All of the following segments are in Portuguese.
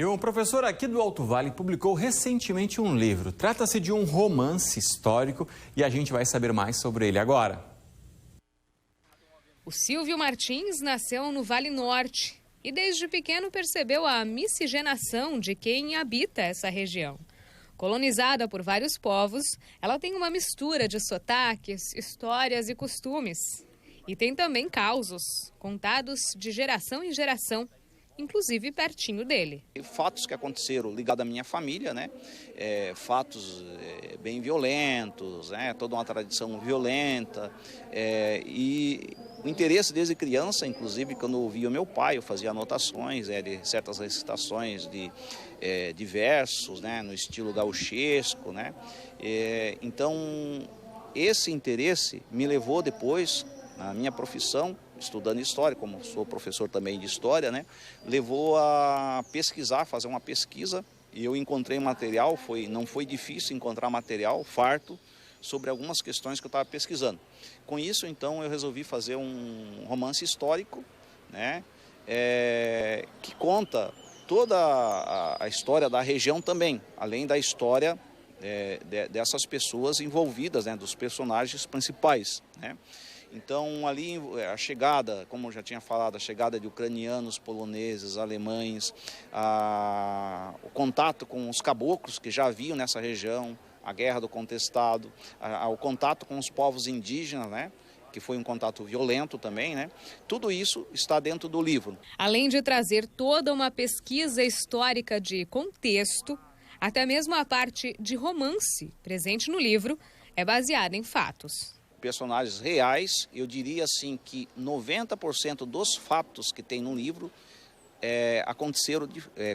E um professor aqui do Alto Vale publicou recentemente um livro. Trata-se de um romance histórico e a gente vai saber mais sobre ele agora. O Silvio Martins nasceu no Vale Norte e desde pequeno percebeu a miscigenação de quem habita essa região. Colonizada por vários povos, ela tem uma mistura de sotaques, histórias e costumes. E tem também causos, contados de geração em geração, inclusive pertinho dele. Fatos que aconteceram ligados à minha família, né? Fatos bem violentos, né? Toda uma tradição violenta. E o interesse desde criança, inclusive quando eu ouvia meu pai, eu fazia anotações de certas recitações de versos, né? No estilo gauchesco, né? Então, esse interesse me levou depois, na minha profissão, estudando história, como sou professor também de história, né, levou a pesquisar, fazer uma pesquisa, e eu encontrei material, não foi difícil encontrar material farto sobre algumas questões que eu estava pesquisando. Com isso, então, eu resolvi fazer um romance histórico, né, que conta toda a história da região também, além da história dessas pessoas envolvidas, né, dos personagens principais, né. Então, ali a chegada, como eu já tinha falado, a chegada de ucranianos, poloneses, alemães, o contato com os caboclos que já haviam nessa região, a Guerra do Contestado, o contato com os povos indígenas, né? Que foi um contato violento também, né? Tudo isso está dentro do livro. Além de trazer toda uma pesquisa histórica de contexto, até mesmo a parte de romance presente no livro é baseada em fatos. Personagens reais, eu diria assim que 90% dos fatos que tem no livro aconteceram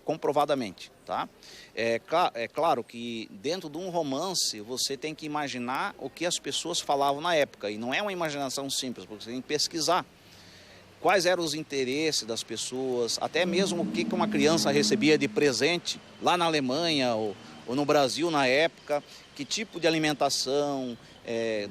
comprovadamente, tá? É claro que dentro de um romance você tem que imaginar o que as pessoas falavam na época, e não é uma imaginação simples, porque você tem que pesquisar quais eram os interesses das pessoas, até mesmo o que uma criança recebia de presente lá na Alemanha ou no Brasil na época, que tipo de alimentação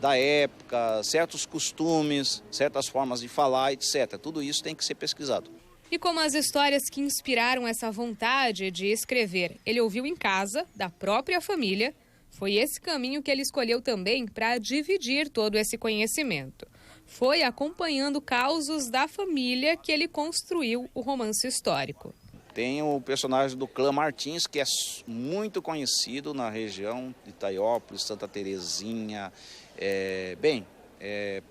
da época, certos costumes, certas formas de falar, etc. Tudo isso tem que ser pesquisado. E como as histórias que inspiraram essa vontade de escrever ele ouviu em casa, da própria família, foi esse caminho que ele escolheu também para dividir todo esse conhecimento. Foi acompanhando causos da família que ele construiu o romance histórico. Tem o personagem do clã Martins, que é muito conhecido na região de Itaiópolis, Santa Terezinha,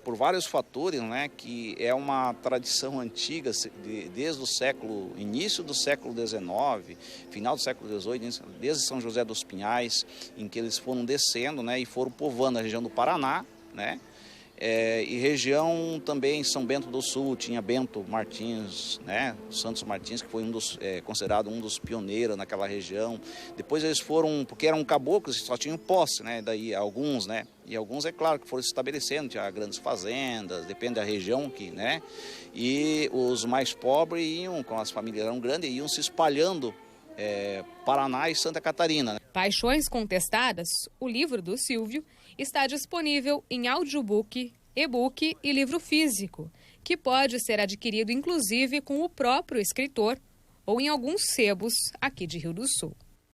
por vários fatores, né, que é uma tradição antiga, desde o início do século XIX, final do século XVIII, desde São José dos Pinhais, em que eles foram descendo, né, e foram povoando a região do Paraná, né, e região também, São Bento do Sul, tinha Bento Martins, né, Santos Martins, que foi considerado um dos pioneiros naquela região. Depois eles foram, porque eram caboclos, só tinham posse, né, daí alguns, né, e alguns, é claro, que foram se estabelecendo, tinha grandes fazendas, depende da região, né, e os mais pobres iam, com as famílias eram grandes, iam se espalhando Paraná e Santa Catarina. Paixões Contestadas, o livro do Silvio, está disponível em audiobook, e-book e livro físico, que pode ser adquirido inclusive com o próprio escritor ou em alguns sebos aqui de Rio do Sul.